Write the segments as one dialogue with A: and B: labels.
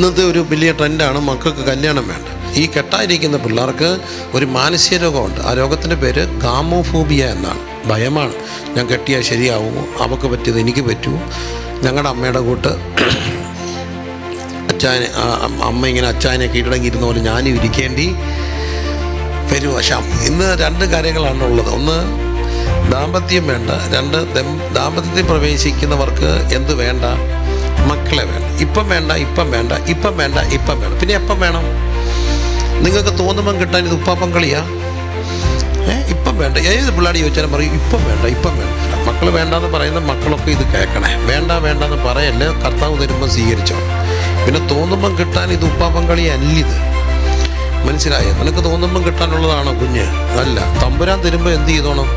A: ഇന്നത്തെ ഒരു വലിയ ട്രെൻഡാണ് മക്കൾക്ക് കല്യാണം വേണ്ട. ഈ കെട്ടായിരിക്കുന്ന പിള്ളേർക്ക് ഒരു മാനസിക രോഗമുണ്ട്. ആ രോഗത്തിൻ്റെ പേര് ഗാമോഫോബിയ എന്നാണ്. ഭയമാണ്. ഞാൻ കെട്ടിയാൽ ശരിയാവുമോ, അവൾക്ക് പറ്റിയത് എനിക്ക് പറ്റുമോ, ഞങ്ങളുടെ അമ്മയുടെ കൂട്ട് അമ്മ ഇങ്ങനെ അച്ചായനെ കീഴടങ്ങിയിരുന്ന പോലെ ഞാനും ഇരിക്കേണ്ടി വരും. പക്ഷേ ഇന്ന് രണ്ട് കാര്യങ്ങളാണുള്ളത്. ഒന്ന്, ദാമ്പത്യം വേണ്ട. രണ്ട്, ദാമ്പത്യത്തിൽ പ്രവേശിക്കുന്നവർക്ക് എന്ത് വേണ്ട? മക്കളെ വേണ്ട. ഇപ്പം വേണ്ട, ഇപ്പം വേണ്ട, ഇപ്പം വേണ്ട, ഇപ്പം വേണം. പിന്നെ എപ്പം വേണം? നിങ്ങൾക്ക് തോന്നുമ്പം കിട്ടാൻ ഇത് ഉപ്പാപ്പം കളിയാ? ഇപ്പം വേണ്ട. ഏത് പിള്ളേർ ചോദിച്ചാലും പറയും ഇപ്പം വേണ്ട, ഇപ്പം വേണ്ട. മക്കൾ വേണ്ടാന്ന് പറയുന്ന മക്കളൊക്കെ ഇത് കേൾക്കണേ. വേണ്ട വേണ്ടെന്ന് പറയല്ലേ, കർത്താവ് തരുമ്പോൾ സ്വീകരിച്ചോ. പിന്നെ തോന്നുമ്പം കിട്ടാൻ ഇത് ഉപ്പാപ്പം കളി അല്ലിത്. മനസ്സിലായോ? നിനക്ക് തോന്നുമ്പം കിട്ടാനുള്ളതാണോ കുഞ്ഞ്? അല്ല. തമ്പുരാൻ തരുമ്പോൾ എന്ത് ചെയ്തോണം?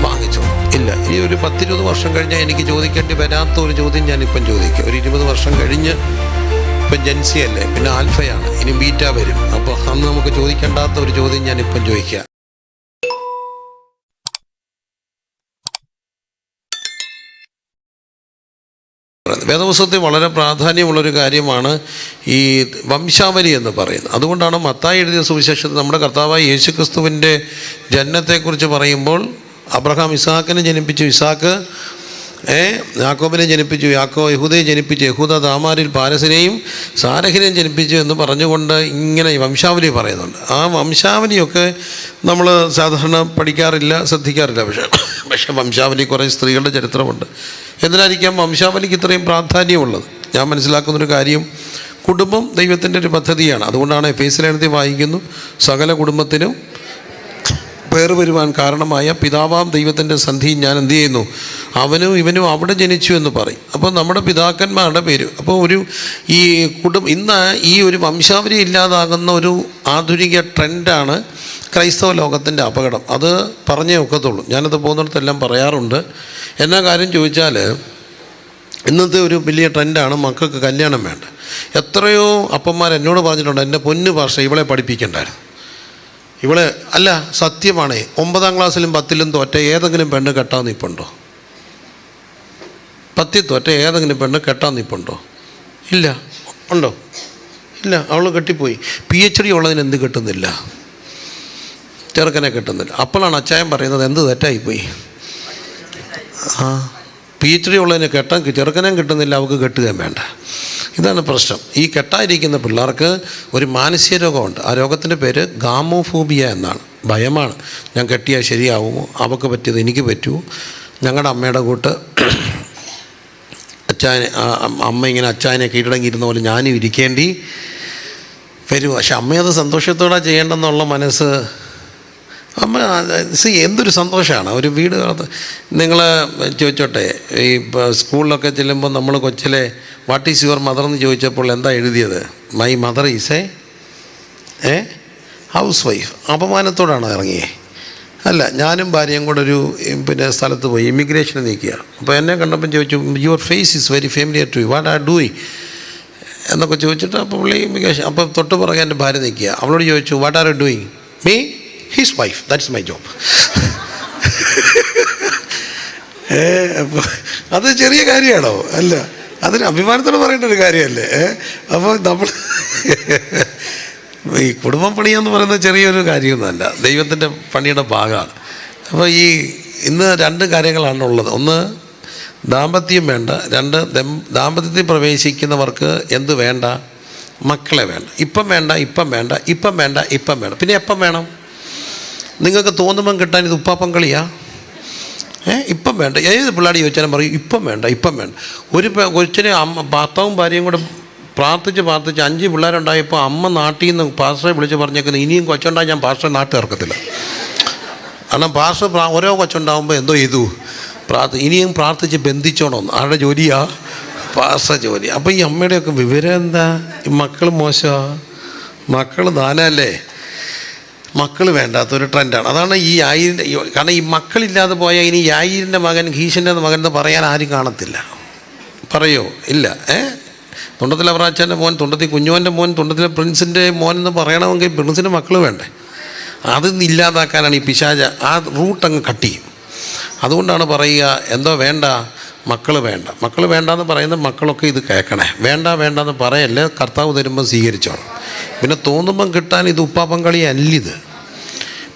A: വാങ്ങിച്ചോ. ഇല്ല, ഈ ഒരു 10-20 വർഷം കഴിഞ്ഞാൽ എനിക്ക് ചോദിക്കേണ്ടി വരാത്ത ഒരു ചോദ്യം ഞാനിപ്പം ചോദിക്കാം. ഒരു 20 വർഷം കഴിഞ്ഞ് ഇപ്പം ജെൻസി അല്ലേ, പിന്നെ ആൽഫയാണ്, ഇനി ബീറ്റ വരും. അപ്പോൾ അന്ന് നമുക്ക് ചോദിക്കേണ്ടാത്ത ഒരു ചോദ്യം ഞാനിപ്പം ചോദിക്കാം. വേദപുസ്തകത്തിൽ വളരെ പ്രാധാന്യമുള്ളൊരു കാര്യമാണ് ഈ വംശാവലി എന്ന് പറയുന്നത്. അതുകൊണ്ടാണ് മത്തായി എഴുതിയ സുവിശേഷത്തിൽ നമ്മുടെ കർത്താവായ യേശുക്രിസ്തുവിൻ്റെ ജനനത്തെക്കുറിച്ച് പറയുമ്പോൾ അബ്രഹാം ഇസ്ഹാക്കിനെ ജനിപ്പിച്ചു, ഇസ്ഹാക്ക് യാക്കോബിനെ ജനിപ്പിച്ചു, യഹൂദയെ ജനിപ്പിച്ചു, യഹൂദ താമാരിൽ പാരസിനെയും സാരഹിനെയും ജനിപ്പിച്ചു എന്ന് പറഞ്ഞുകൊണ്ട് ഇങ്ങനെ വംശാവലി പറയുന്നുണ്ട്. ആ വംശാവലിയൊക്കെ നമ്മൾ സാധാരണ പഠിക്കാറില്ല, ശ്രദ്ധിക്കാറില്ല. പക്ഷേ വംശാവലി കുറേ സ്ത്രീകളുടെ ചരിത്രമുണ്ട്. എന്തിനായിരിക്കാം വംശാവലിക്ക് ഇത്രയും പ്രാധാന്യമുള്ളത്? ഞാൻ മനസ്സിലാക്കുന്നൊരു കാര്യം, കുടുംബം ദൈവത്തിൻ്റെ ഒരു പദ്ധതിയാണ്. അതുകൊണ്ടാണ് എഫേസ്യർ വായിക്കുന്നു, സകല കുടുംബത്തിനും പേറ് വരുവാൻ കാരണമായ പിതാവാം ദൈവത്തിൻ്റെ സന്ധിയിൽ ഞാൻ എന്ത് ചെയ്യുന്നു, അവനും ഇവനും അവിടെ ജനിച്ചു എന്ന് പറയും. അപ്പോൾ നമ്മുടെ പിതാക്കന്മാരുടെ പേര്. അപ്പോൾ ഇന്ന് ഈ ഒരു വംശാവലി ഇല്ലാതാകുന്ന ഒരു ആധുനിക ട്രെൻഡാണ് ക്രൈസ്തവ ലോകത്തിൻ്റെ അപകടം. അത് പറഞ്ഞേ ഒക്കത്തുള്ളൂ. ഞാനത് പോകുന്നിടത്തെല്ലാം പറയാറുണ്ട്. എന്നാ കാര്യം ചോദിച്ചാൽ, ഇന്നത്തെ ഒരു വലിയ ട്രെൻഡാണ് മക്കൾക്ക് കല്യാണം വേണ്ട. എത്രയോ അപ്പന്മാർ എന്നോട് പറഞ്ഞിട്ടുണ്ട്, എൻ്റെ പൊന്നു ഭാഷ ഇവളെ പഠിപ്പിക്കണ്ടായിരുന്നു. ഇവളെ അല്ല, സത്യമാണേ, 9ാം ക്ലാസ്സിലും 10ലും തോറ്റ ഏതെങ്കിലും പെണ്ണ് കെട്ടാൻ നിൽപ്പുണ്ടോ? 10ൽ തോറ്റ ഏതെങ്കിലും പെണ്ണ് കെട്ടാൻ നിൽപ്പുണ്ടോ? ഇല്ല. ഉണ്ടോ? ഇല്ല. അവൾ കെട്ടിപ്പോയി. PhD ഉള്ളതിന് എന്ത് കിട്ടുന്നില്ല? ചെറുക്കനെ കിട്ടുന്നില്ല. അപ്പോഴാണ് അച്ചായൻ പറയുന്നത് എന്ത് തെറ്റായിപ്പോയി. PhD ഉള്ളതിന് ചെറുക്കനെയും കിട്ടുന്നില്ല, അവൾക്ക് കെട്ടുകയും വേണ്ട. ഇതാണ് പ്രശ്നം. ഈ കെട്ടായിരിക്കുന്ന പിള്ളേർക്ക് ഒരു മാനസിക രോഗമുണ്ട്. ആ രോഗത്തിൻ്റെ പേര് ഗാമോഫോബിയ എന്നാണ്. ഭയമാണ്. ഞാൻ കെട്ടിയാൽ ശരിയാവുമോ, അവൾക്ക് പറ്റിയത് എനിക്ക് പറ്റുമോ, ഞങ്ങളുടെ അമ്മയുടെ കൂട്ട് അമ്മ ഇങ്ങനെ അച്ചായനെ കീഴടങ്ങിയിരുന്ന പോലെ ഞാനും ഇരിക്കേണ്ടി വരും. പക്ഷെ അമ്മയത് സന്തോഷത്തോടെ ചെയ്യേണ്ടെന്നുള്ള മനസ്സ് അമ്മ എന്തൊരു സന്തോഷമാണ്. ഒരു വീട് നിങ്ങൾ ചോദിച്ചോട്ടെ, ഈ സ്കൂളിലൊക്കെ ചെല്ലുമ്പോൾ നമ്മൾ കൊച്ചിലെ വാട്ട് ഈസ് യുവർ മദർ എന്ന് ചോദിച്ചപ്പോൾ എന്താ എഴുതിയത്? My mother is a housewife. അപമാനത്തോടാണ് ഇറങ്ങിയേ. അല്ല, ഞാനും ഭാര്യയും കൂടെ ഒരു സ്ഥലത്ത് പോയി ഇമിഗ്രേഷന് നിൽക്കുക. അപ്പോൾ എന്നെ കണ്ടപ്പം ചോദിച്ചു, your face is very familiar to you, what are doing എന്നൊക്കെ ചോദിച്ചിട്ട്, അപ്പോൾ പുള്ളി ഇമിഗ്രേഷൻ, അപ്പോൾ തൊട്ട് പുറകെ എൻ്റെ ഭാര്യ നിൽക്കുക. അവളോട് ചോദിച്ചു, what are you doing? Me his wife, that's my job. അപ്പോൾ അത് ചെറിയ കാര്യമാണോ? അല്ല, അതൊരു അഭിമാനത്തോടെ പറയേണ്ട ഒരു കാര്യമല്ലേ? അപ്പോൾ നമ്മൾ ഈ കുടുംബം പണിയെന്ന് പറയുന്നത് ചെറിയൊരു കാര്യമൊന്നുമല്ല, ദൈവത്തിൻ്റെ പണിയുടെ ഭാഗമാണ്. അപ്പോൾ ഇന്ന് രണ്ട് കാര്യങ്ങളാണുള്ളത്. ഒന്ന്, ദാമ്പത്യം വേണ്ട. രണ്ട്, ദാമ്പത്യത്തിൽ പ്രവേശിക്കുന്നവർക്ക് എന്ത് വേണ്ട? മക്കളെ വേണ്ട. ഇപ്പം വേണ്ട, ഇപ്പം വേണ്ട, ഇപ്പം വേണ്ട, ഇപ്പം വേണം. പിന്നെ എപ്പം വേണം? നിങ്ങൾക്ക് തോന്നുമ്പം കിട്ടാൻ ഇത് ഉപ്പാപ്പം കളിയാ? ഇപ്പം വേണ്ട. ഏത് പിള്ളേർ ചോദിച്ചാലും പറയും ഇപ്പം വേണ്ട, ഇപ്പം വേണ്ട. ഒരു കൊച്ചിനെ ഭർത്താവും ഭാര്യയും കൂടെ പ്രാർത്ഥിച്ച് 5 പിള്ളേരുണ്ടായപ്പോൾ അമ്മ നാട്ടിൽ നിന്ന് പാസ്റ്ററെ വിളിച്ച് പറഞ്ഞേക്കുന്നത്, ഇനിയും കൊച്ചുണ്ടായി ഞാൻ പാസ്റ്ററെ നാട്ടിൽ ഇറക്കത്തില്ല. കാരണം പാസ്റ്റർ ഓരോ കൊച്ചുണ്ടാകുമ്പോൾ എന്തോ ചെയ്തു, ഇനിയും പ്രാർത്ഥിച്ച് ബന്ധിച്ചോണം. ആരുടെ ജോലിയാ? പാസ്റ്റർ ജോലി. അപ്പോൾ ഈ അമ്മയുടെയൊക്കെ വിവരം എന്താ? ഈ മക്കൾ മോശമാണ്, മക്കൾ ദാനല്ലേ, മക്കൾ വേണ്ടാത്തൊരു ട്രെൻഡാണ്. അതാണ് ഈ യായിരിൻ്റെ. കാരണം ഈ മക്കളില്ലാതെ പോയാൽ ഇനി യായിരിൻ്റെ മകൻ, ഖീശൻ്റെ മകൻ എന്ന് പറയാൻ ആരും കാണത്തില്ല. പറയോ? ഇല്ല. തുണ്ടത്തിലെ അവറാച്ചൻ്റെ മോൻ, തുണ്ടത്തിൽ കുഞ്ഞുവൻ്റെ മോൻ, തുണ്ടത്തിലെ പ്രിൻസിൻ്റെ മോൻ എന്ന് പറയണമെങ്കിൽ പ്രിൻസിൻ്റെ മക്കൾ വേണ്ടേ? അത് ഇല്ലാതാക്കാനാണ് ഈ പിശാച ആ റൂട്ട് അങ്ങ് കട്ട് ചെയ്യും. അതുകൊണ്ടാണ് പറയുക, എന്തോ വേണ്ട, മക്കൾ വേണ്ട. മക്കൾ വേണ്ടാന്ന് പറയുന്ന മക്കളൊക്കെ ഇത് കേൾക്കണേ. വേണ്ടെന്ന് പറയല്ലേ, കർത്താവ് തരുമ്പോൾ സ്വീകരിച്ചോണം. പിന്നെ തോന്നുമ്പം കിട്ടാൻ ഇത് ഉപ്പാപ്പം കളി അല്ലിത്,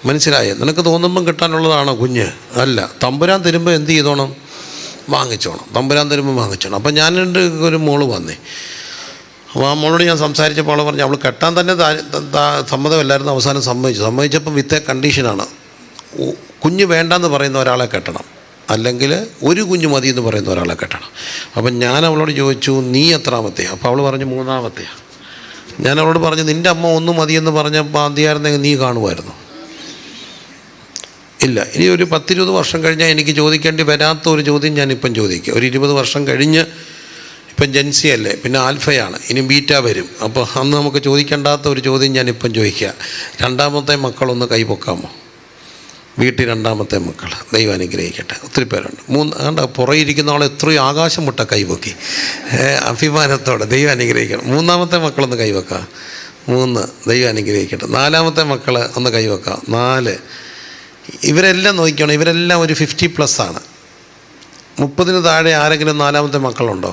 A: മനസ്സിലായോ? നിനക്ക് തോന്നുമ്പം കിട്ടാനുള്ളതാണോ കുഞ്ഞ്? അല്ല. തമ്പുരാൻ തരുമ്പോൾ എന്ത് ചെയ്തോണം? വാങ്ങിച്ചോണം. തമ്പുരാൻ തരുമ്പോൾ വാങ്ങിച്ചോണം. അപ്പം ഞാനെൻ്റെ ഒരു മോള് വന്നേ. അപ്പോൾ ആ മോളോട് ഞാൻ സംസാരിച്ചപ്പോൾ അവൾ പറഞ്ഞു അവൾ കെട്ടാൻ തന്നെ സമ്മതമല്ലായിരുന്നു. അവസാനം സമ്മതിച്ചപ്പം വിത്ത് കണ്ടീഷനാണ്, കുഞ്ഞ് വേണ്ടെന്ന് പറയുന്ന ഒരാളെ കെട്ടണം, അല്ലെങ്കിൽ ഒരു കുഞ്ഞ് മതി എന്ന് പറയുന്ന ഒരാളെ കെട്ടണം. അപ്പം ഞാൻ അവളോട് ചോദിച്ചു, നീ എത്രാമത്തെയാണ്? അപ്പോൾ അവൾ പറഞ്ഞു 3-മത്തെയാണ്. ഞാൻ അവളോട് പറഞ്ഞു, നിൻ്റെ അമ്മ 1 മതിയെന്ന് പറഞ്ഞപ്പോൾ മതിയായിരുന്നെങ്കിൽ നീ കാണുമായിരുന്നു. ഇല്ല. ഇനി ഒരു 10-20 വർഷം കഴിഞ്ഞാൽ എനിക്ക് ചോദിക്കേണ്ടി വരാത്ത ഒരു ചോദ്യം ഞാനിപ്പം ചോദിക്കുക. ഒരു 20 വർഷം കഴിഞ്ഞ്, ഇപ്പം ജെൻസി അല്ലേ, പിന്നെ ആൽഫയാണ്, ഇനി ബീറ്റ വരും. അപ്പോൾ അന്ന് നമുക്ക് ചോദിക്കേണ്ടാത്ത ഒരു ചോദ്യം ഞാനിപ്പം ചോദിക്കുക. 2-മത്തെ മക്കളൊന്ന് കൈപൊക്കാമോ? വീട്ടിൽ 2-മത്തെ മക്കൾ. ദൈവം അനുഗ്രഹിക്കട്ടെ. ഒത്തിരി പേരുണ്ട്. 3 പുറയിരിക്കുന്ന ആൾ എത്രയോ ആകാശം മുട്ട കൈപൊക്കി അഭിമാനത്തോടെ. ദൈവം അനുഗ്രഹിക്കണം. 3-മത്തെ മക്കളൊന്ന് കൈവെക്കാം. 3. ദൈവം അനുഗ്രഹിക്കട്ടെ. 4-മത്തെ മക്കൾ ഒന്ന് കൈവെക്കാം. 4. ഇവരെല്ലാം നോക്കിക്കണം, ഇവരെല്ലാം ഒരു 50+ ആണ്. 30-ന് താഴെ ആരെങ്കിലും 4-മത്തെ മക്കളുണ്ടോ?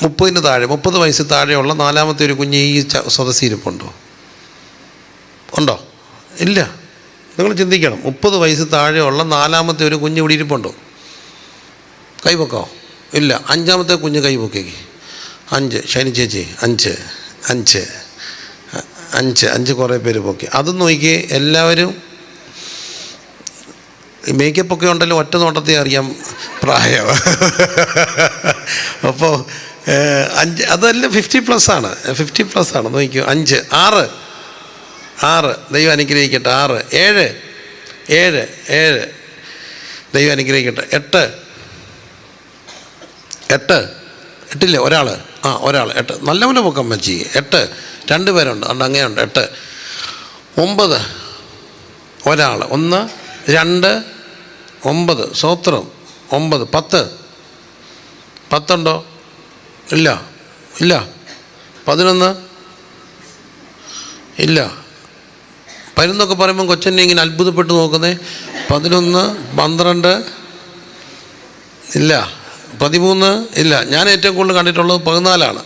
A: 30-ന് താഴെ, 30 വയസ്സ് താഴെയുള്ള 4-മത്തെ ഒരു കുഞ്ഞ് ഈ സദസ്സിരിപ്പുണ്ടോ? ഉണ്ടോ? ഇല്ല. നിങ്ങൾ ചിന്തിക്കണം. 30 വയസ്സ് താഴെയുള്ള 4-മത്തെ ഒരു കുഞ്ഞ് ഇവിടെ ഇരിപ്പുണ്ടോ? കൈവെക്കോ? ഇല്ല. 5-മത്തെ കുഞ്ഞ് കൈവെക്കേക്ക്. 5. ഷൈനി ചേച്ചി 5 കുറേ പേര് പൊക്കി. അതും നോക്കി. എല്ലാവരും മേക്കപ്പൊക്കെ ഉണ്ടല്ലോ, ഒറ്റ നോട്ടത്തെ അറിയാം പ്രായം. അപ്പോൾ 5 അതെല്ലാം 50+ ആണ്. 50+ ആണ്. നോക്കിക്കോ. 5. 6. ദൈവം അനുഗ്രഹിക്കട്ടെ. 6. 7. ദൈവം അനുഗ്രഹിക്കട്ടെ. 8. 8 ഒരാൾ. ഒരാൾ 8. നല്ലപോലെ പൊക്കം വെച്ച് 8. 2 പേരുണ്ട്. അങ്ങനെയുണ്ട്. 8. 9. ഒരാൾ. 1, 2, 9. സ്വത്രം 9. 10 ഉണ്ടോ? ഇല്ല. 11 ഇല്ല. 11 പറയുമ്പം കൊച്ചനെ ഇങ്ങനെ അത്ഭുതപ്പെട്ട് നോക്കുന്നേ. 11, 12 ഇല്ല. 13 ഇല്ല. ഞാൻ ഏറ്റവും കൂടുതൽ കണ്ടിട്ടുള്ളത് 14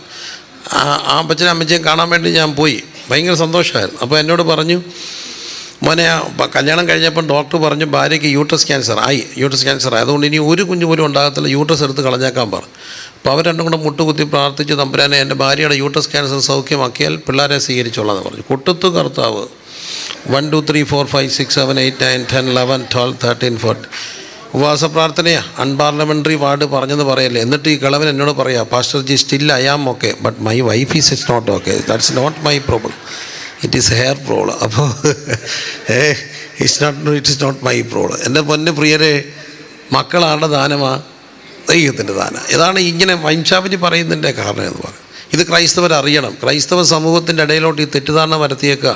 A: ആ അപ്പച്ചനും അമ്മച്ചയും കാണാൻ വേണ്ടി ഞാൻ പോയി. ഭയങ്കര സന്തോഷമായിരുന്നു. അപ്പോൾ എന്നോട് പറഞ്ഞു, മോനെ കല്യാണം കഴിഞ്ഞപ്പം ഡോക്ടർ പറഞ്ഞു ഭാര്യയ്ക്ക് യൂട്രസ് ക്യാൻസർ ആയി. അതുകൊണ്ട് ഇനി ഒരു കുഞ്ഞു പോലും ഉണ്ടാകത്തില്ല, യൂട്രസ് എടുത്ത് കളഞ്ഞേക്കാൻ പറഞ്ഞു. അപ്പോൾ അവർ രണ്ടും കൂടെ മുട്ടുകുത്തി പ്രാർത്ഥിച്ച്, തമ്പുരാനെ എൻ്റെ ഭാര്യയുടെ യൂട്രസ് ക്യാൻസർ സൗഖ്യമാക്കിയാൽ പിള്ളേരെ സ്വീകരിച്ചോളാന്ന് പറഞ്ഞു. കുട്ടത്ത് കർത്താവ് 1 2 3 4 5 6 7 8 9 10 11 12 13 14 ഉപവാസ പ്രാർത്ഥനയാണ്. അൺപാർലമെൻ്ററി വാർഡ് പറഞ്ഞെന്ന് പറയല്ലേ. എന്നിട്ട് ഈ കിളവൻ എന്നോട് പറയാം, pastor ji still I am okay, but my wife is not okay. That's not my problem, it is her problem. അപ്പോൾ it is not my problem. എൻ്റെ പൊന്നു പ്രിയരെ, മക്കളാരുടെ ദാനമാണ്? ദൈവത്തിൻ്റെ ദാനം. ഇതാണ് ഇങ്ങനെ വംശാവലി പറയുന്നതിൻ്റെ കാരണം എന്ന് പറയും. ഇത് ക്രൈസ്തവരറിയണം. ക്രൈസ്തവ സമൂഹത്തിൻ്റെ ഇടയിലോട്ട് ഈ തെറ്റിദ്ധാരണ വരുത്തിയേക്കുക.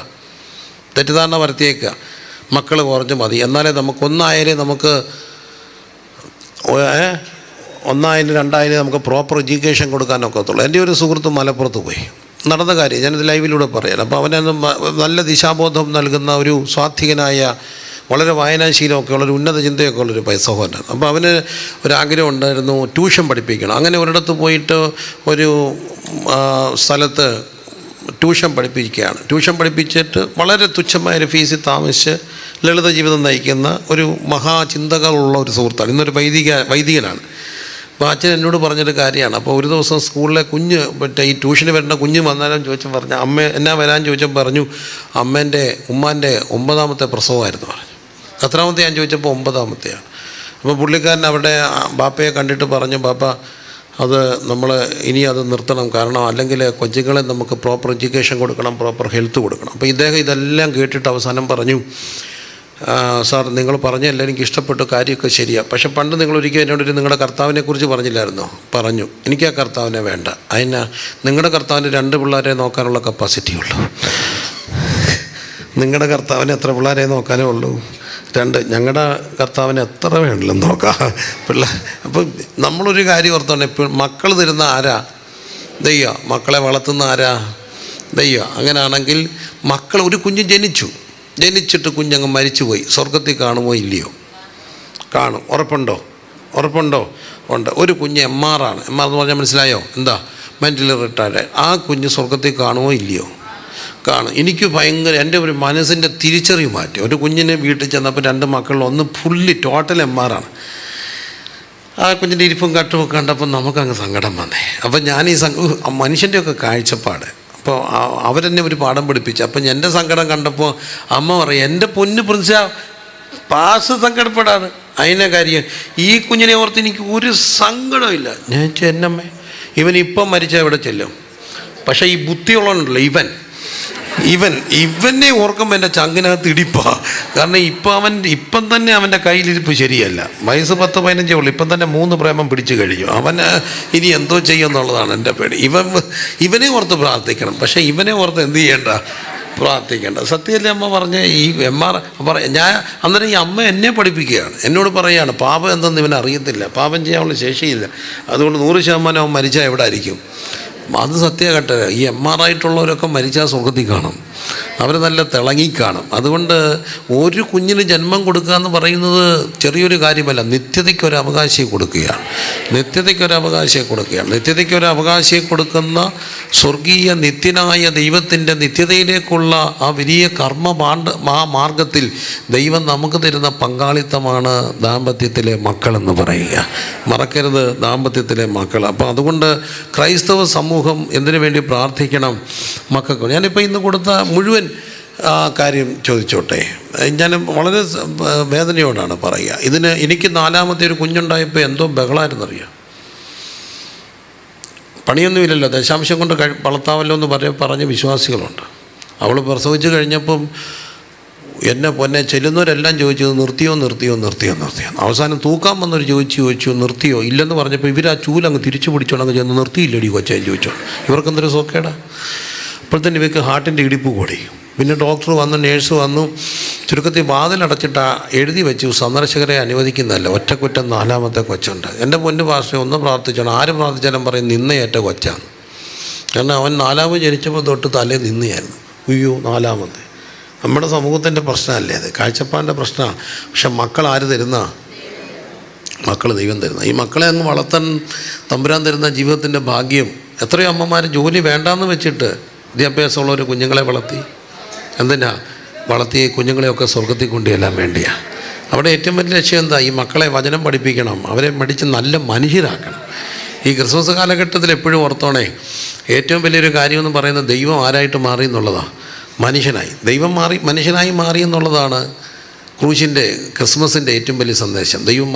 A: മക്കൾ കുറഞ്ഞ് മതി, എന്നാലേ ഒന്നായാലേ നമുക്ക് 2 നമുക്ക് പ്രോപ്പർ എഡ്യൂക്കേഷൻ കൊടുക്കാനൊക്കത്തുള്ളൂ. എൻ്റെ ഒരു സുഹൃത്ത് മലപ്പുറത്ത് പോയി, നടന്ന കാര്യം ഞാനിത് ലൈവിലൂടെ പറയാം. അപ്പോൾ അവനത് നല്ല ദിശാബോധം നൽകുന്ന ഒരു സ്വാത്വികനായ, വളരെ വായനാശീലമൊക്കെ ഉള്ളൊരു ഉന്നത ചിന്തയൊക്കെ ഉള്ളൊരു സഹോദരൻ. അപ്പോൾ അവന് ഒരാഗ്രഹം ഉണ്ടായിരുന്നു ട്യൂഷൻ പഠിപ്പിക്കണം. അങ്ങനെ ഒരിടത്ത് പോയിട്ട് ഒരു സ്ഥലത്ത് ട്യൂഷൻ പഠിപ്പിക്കുകയാണ്. ട്യൂഷൻ പഠിപ്പിച്ചിട്ട് വളരെ തുച്ഛമായൊരു ഫീസിൽ താമസിച്ച് ലളിത ജീവിതം നയിക്കുന്ന ഒരു മഹാചിന്തകളുള്ള ഒരു സുഹൃത്താണ്. ഇന്നൊരു വൈദികനാണ്. അപ്പോൾ അച്ഛൻ എന്നോട് പറഞ്ഞൊരു കാര്യമാണ്. അപ്പോൾ ഒരു ദിവസം സ്കൂളിലെ കുഞ്ഞ് ഈ ട്യൂഷന് വരുന്ന കുഞ്ഞ് വന്നാലും ചോദിച്ചപ്പോൾ പറഞ്ഞു, എന്നാ വരാൻ ചോദിച്ചപ്പോൾ പറഞ്ഞു, ഉമ്മാൻ്റെ 9-മത്തെ പ്രസവമായിരുന്നു പറഞ്ഞു. എത്രാമത്തെ ഞാൻ ചോദിച്ചപ്പോൾ 9-മത്തെയാണ്. അപ്പോൾ പുള്ളിക്കാരൻ അവിടെ ബാപ്പയെ കണ്ടിട്ട് പറഞ്ഞു, ബാപ്പ അത് നമ്മൾ ഇനി അത് നിർത്തണം, കാരണം അല്ലെങ്കിൽ കൊച്ചുങ്ങളെ നമുക്ക് പ്രോപ്പർ എഡ്യൂക്കേഷൻ കൊടുക്കണം, പ്രോപ്പർ ഹെൽത്ത് കൊടുക്കണം. അപ്പോൾ ഇദ്ദേഹം ഇതെല്ലാം കേട്ടിട്ട് അവസാനം പറഞ്ഞു, സാർ നിങ്ങൾ പറഞ്ഞെല്ലാം എനിക്ക് ഇഷ്ടപ്പെട്ടു, കാര്യമൊക്കെ ശരിയാണ്, പക്ഷെ പണ്ട് നിങ്ങളൊരിക്കലും എന്നോട് നിങ്ങളുടെ കർത്താവിനെക്കുറിച്ച് പറഞ്ഞില്ലായിരുന്നോ? പറഞ്ഞു. എനിക്ക് ആ കർത്താവിനെ വേണ്ട. നിങ്ങളുടെ കർത്താവിന് 2 പിള്ളേരെ നോക്കാനുള്ള കപ്പാസിറ്റി ഉള്ളൂ. നിങ്ങളുടെ കർത്താവിന് എത്ര പിള്ളേരെ നോക്കാനേ ഉള്ളൂ? 2. ഞങ്ങളുടെ കർത്താവിന് എത്ര വേണമെങ്കിലും നോക്കാം പിള്ളേർ. അപ്പം നമ്മളൊരു കാര്യം ഓർത്തോണം, എപ്പോഴും മക്കൾ തരുന്ന ആരാ? ദൈവം. മക്കളെ വളർത്തുന്ന ആരാ? ദൈവം. അങ്ങനെയാണെങ്കിൽ മക്കൾ, ഒരു കുഞ്ഞ് ജനിച്ചിട്ട് കുഞ്ഞങ്ങ് മരിച്ചുപോയി, സ്വർഗത്തിൽ കാണുമോ ഇല്ലയോ? കാണും. ഉറപ്പുണ്ടോ? ഉറപ്പുണ്ടോ? ഉണ്ട്. ഒരു കുഞ്ഞ് MR ആണ്. MR എന്ന് പറഞ്ഞാൽ മനസ്സിലായോ? എന്താ? Mentally retarded. ആ കുഞ്ഞ് സ്വർഗത്തിൽ കാണുമോ ഇല്ലയോ? കാണും. എനിക്ക് ഭയങ്കര എൻ്റെ ഒരു മനസ്സിൻ്റെ തിരിച്ചറിവ് മാറ്റി. ഒരു കുഞ്ഞിനെ വീട്ടിൽ ചെന്നപ്പോൾ 2 മക്കളിൽ ഒന്ന് ഫുള്ളി ടോട്ടൽ MR ആണ്. ആ കുഞ്ഞിൻ്റെ ഇരിപ്പും കട്ടുമൊക്കെ കണ്ടപ്പോൾ നമുക്കങ്ങ് സങ്കടം വന്നേ. അപ്പം ഞാൻ ഈ മനുഷ്യൻ്റെയൊക്കെ കാഴ്ചപ്പാട്, അപ്പോൾ അവരെന്നെ ഒരു പാഠം പഠിപ്പിച്ചു. അപ്പം എൻ്റെ സങ്കടം കണ്ടപ്പോൾ അമ്മ പറയും, എൻ്റെ പൊന്ന് പ്രിൻസ പാസ് സങ്കടപ്പെടാതെ, അതിനെ കാര്യം ഈ കുഞ്ഞിനെ ഓർത്ത് എനിക്ക് ഒരു സങ്കടമില്ല. ഞാൻ എന്നമ്മേ ഇവനിപ്പം മരിച്ചാൽ എവിടെ ചെല്ലും? പക്ഷേ ഈ ബുദ്ധിയുള്ളവനുണ്ടല്ലോ ഇവനെ ഓർക്കുമ്പോൾ എൻ്റെ ചങ്കിനകത്ത് ഇടിപ്പാ. കാരണം ഇപ്പം തന്നെ അവൻ്റെ കയ്യിലിരിപ്പ് ശരിയല്ല. വയസ്സ് 10-15 ഉള്ളൂ. ഇപ്പം തന്നെ 3 പ്രേമം പിടിച്ചു കഴിഞ്ഞു. അവന് ഇനി എന്തോ ചെയ്യുമെന്നുള്ളതാണ് എൻ്റെ പേടി. ഇവനെ ഓർത്ത് പ്രാർത്ഥിക്കണം. പക്ഷേ ഇവനെ ഓർത്ത് എന്ത് ചെയ്യേണ്ട? പ്രാർത്ഥിക്കേണ്ട. സത്യമല്ലേ അമ്മ പറഞ്ഞ ഈ MR ഞാൻ അന്നേരം ഈ അമ്മ എന്നെ പഠിപ്പിക്കുകയാണ്. എന്നോട് പറയുകയാണ്, പാപം എന്തെന്ന് ഇവൻ അറിയത്തില്ല, പാപം ചെയ്യാനുള്ള ശേഷിയില്ല, അതുകൊണ്ട് 100% അവൻ മരിച്ചാൽ എവിടെ ആയിരിക്കും? അത് സത്യമാകട്ടെ. ഈ MR ആയിട്ടുള്ളവരൊക്കെ മരിച്ചാൽ സ്വർഗത്തിൽ കാണും. അവർ നല്ല തിളങ്ങിക്കാണും. അതുകൊണ്ട് ഒരു കുഞ്ഞിന് ജന്മം കൊടുക്കുക എന്ന് പറയുന്നത് ചെറിയൊരു കാര്യമല്ല. നിത്യതയ്ക്കൊരവകാശം കൊടുക്കുകയാണ്. നിത്യതയ്ക്കൊരവകാശം കൊടുക്കുന്ന സ്വർഗീയ നിത്യനായ ദൈവത്തിൻ്റെ നിത്യതയിലേക്കുള്ള ആ വലിയ മാർഗത്തിൽ ദൈവം നമുക്ക് തരുന്ന പങ്കാളിത്തമാണ് ദാമ്പത്യത്തിലെ മക്കളെന്ന് പറയുക. മറക്കരുത്, ദാമ്പത്യത്തിലെ മക്കൾ. അപ്പോൾ അതുകൊണ്ട് ക്രൈസ്തവ സമൂഹം എന്തിനു വേണ്ടി പ്രാർത്ഥിക്കണം? മക്കൾക്ക്. ഞാനിപ്പോൾ ഇന്ന് കൊടുത്ത മുഴുവൻ കാര്യം ചോദിച്ചോട്ടെ. ഞാൻ വളരെ വേദനയോടാണ് പറയുക. എനിക്ക് 4ാമത്തെ ഒരു കുഞ്ഞുണ്ടായപ്പോൾ എന്തോ ബഹളമായിരുന്നറിയാം. പണിയൊന്നുമില്ലല്ലോ, ദശാംശം കൊണ്ട് വളർത്താമല്ലോ എന്ന് പറഞ്ഞ വിശ്വാസികളുണ്ട്. അവൾ പ്രസവിച്ച് കഴിഞ്ഞപ്പം എന്നെ പൊന്നെ ചെല്ലുന്നവരെല്ലാം ചോദിച്ചത് നിർത്തിയോ. അവസാനം തൂക്കാൻ വന്നൊരു ചോദിച്ചു നിർത്തിയോ ഇല്ലെന്ന് പറഞ്ഞപ്പോൾ ഇവർ ആ ചൂലങ്ങ് തിരിച്ചു പിടിച്ചോണ്ടങ്ങ് ചെന്ന് നിർത്തിയില്ലടി കൊച്ചേന്ന് ചോദിച്ചോ. ഇവർക്കെന്തൊരു സോക്കേടാ. അപ്പോഴത്തന്നെ ഇവർക്ക് ഹാർട്ടിൻ്റെ ഇടിപ്പ് കൂടി. പിന്നെ ഡോക്ടർ വന്നു, നേഴ്സ് വന്നു. ചുരുക്കത്തിൽ വാതിലടച്ചിട്ട് എഴുതി വെച്ചു, സന്ദർശകരെ അനുവദിക്കുന്നതല്ല, ഒറ്റക്കുറ്റം 4ാമത്തെ കൊച്ചുണ്ട്. എൻ്റെ പൊന്നു പാസ്റ്റർ ഒന്ന് പ്രാർത്ഥിച്ചോണം. ആര് പ്രാർത്ഥിച്ചാലും പറയും നിന്നയേറ്റ കൊച്ചാണ്. കാരണം അവൻ 4ാമത് ജനിച്ചപ്പോൾ തൊട്ട് തലേ നിന്നയായിരുന്നു. അയ്യോ 4ാമത്തെ. നമ്മുടെ സമൂഹത്തിൻ്റെ പ്രശ്നമല്ലേ അത്? കാഴ്ചപ്പാടിൻ്റെ പ്രശ്നമാണ്. പക്ഷെ മക്കൾ ആര് തരുന്ന? മക്കൾ ദൈവം തരുന്ന. ഈ മക്കളെ അങ്ങ് വളർത്താൻ തമ്പുരാൻ തരുന്ന ജീവിതത്തിൻ്റെ ഭാഗ്യം. എത്രയോ അമ്മമാർ ജോലി വേണ്ടാന്ന് വെച്ചിട്ട് വിദ്യാഭ്യാസമുള്ളവർ കുഞ്ഞുങ്ങളെ വളർത്തി കുഞ്ഞുങ്ങളെയൊക്കെ സ്വർഗത്തിൽ കൊണ്ടുചെല്ലാൻ വേണ്ടിയാണ്. അവിടെ ഏറ്റവും വലിയ ലക്ഷ്യം എന്താ? ഈ മക്കളെ വചനം പഠിപ്പിക്കണം, അവരെ പഠിച്ച് നല്ല മനുഷ്യരാക്കണം. ഈ ക്രിസ്മസ് കാലഘട്ടത്തിൽ എപ്പോഴും ഓർത്തോണേ, ഏറ്റവും വലിയൊരു കാര്യമെന്ന് പറയുന്നത് ദൈവം ആരായിട്ട് മാറി എന്നുള്ളതാണ്. ദൈവം മനുഷ്യനായി മാറി എന്നുള്ളതാണ് ക്രിസ്മസിൻ്റെ ഏറ്റവും വലിയ സന്ദേശം. ദൈവം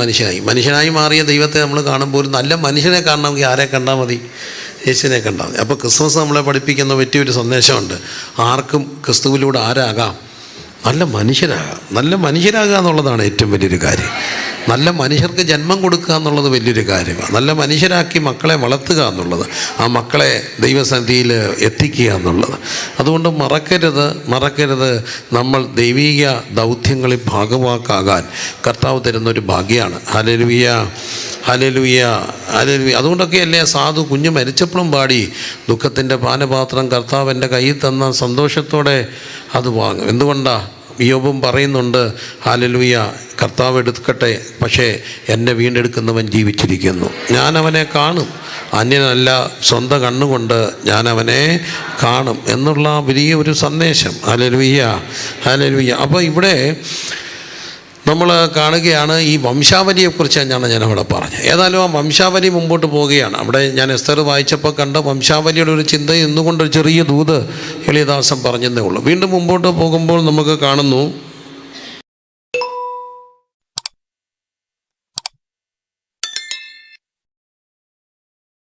A: മനുഷ്യനായി മാറിയ ദൈവത്തെ നമ്മൾ കാണുമ്പോൾ നല്ല മനുഷ്യനെ കാണണമെങ്കിൽ ആരെ കണ്ടാൽ മതി? യേശുവിനെ കണ്ടാൽ മതി. അപ്പോൾ ക്രിസ്മസ് നമ്മളെ പഠിപ്പിക്കുന്ന പറ്റിയൊരു സന്ദേശമുണ്ട്. ആർക്കും ക്രിസ്തുവിലൂടെ ആരാകാം? നല്ല മനുഷ്യരാകുക എന്നുള്ളതാണ് ഏറ്റവും വലിയൊരു കാര്യം. നല്ല മനുഷ്യർക്ക് ജന്മം കൊടുക്കുക എന്നുള്ളത് വലിയൊരു കാര്യമാണ്. നല്ല മനുഷ്യരാക്കി മക്കളെ വളർത്തുക എന്നുള്ളത്, ആ മക്കളെ ദൈവസന്നിധിയിൽ എത്തിക്കുക എന്നുള്ളത്. അതുകൊണ്ട് മറക്കരുത് നമ്മൾ ദൈവീക ദൗത്യങ്ങളിൽ ഭാഗവാക്കാകാൻ കർത്താവ് തരുന്നൊരു ഭാഗ്യമാണ്. ഹല്ലേലൂയ. അതുകൊണ്ടൊക്കെയല്ലേ സാധു കുഞ്ഞ് മരിച്ചപ്പോഴും പാടി, ദുഃഖത്തിൻ്റെ പാനപാത്രം കർത്താവ് എൻ്റെ കയ്യിൽ തന്ന സന്തോഷത്തോടെ അത് വാങ്ങും. എന്തുകൊണ്ടാണ്? യോബും പറയുന്നുണ്ട്, ഹല്ലേലൂയ, കർത്താവ് എടുക്കട്ടെ, പക്ഷേ എന്നെ വീണ്ടെടുക്കുന്നവൻ ജീവിച്ചിരിക്കുന്നു, ഞാൻ അവനെ കാണും, അന്യനല്ല, സ്വന്തം കണ്ണുകൊണ്ട് ഞാൻ അവനെ കാണും എന്നുള്ള വലിയ ഒരു സന്ദേശം. ഹല്ലേലൂയ. അപ്പോൾ ഇവിടെ നമ്മൾ കാണുകയാണ് ഈ വംശാവലിയെക്കുറിച്ചാണ് ഞാനവിടെ പറഞ്ഞത്. ഏതായാലും ആ വംശാവലി മുമ്പോട്ട് പോവുകയാണ്. അവിടെ ഞാൻ എസ്തർ വായിച്ചപ്പോൾ കണ്ട വംശാവലിയുടെ ഒരു ചിന്ത ഇന്നുകൊണ്ടൊരു ചെറിയ ദൂത് എളിയദാസൻ പറഞ്ഞതേ ഉള്ളൂ. വീണ്ടും മുമ്പോട്ട് പോകുമ്പോൾ നമുക്ക് കാണുന്നു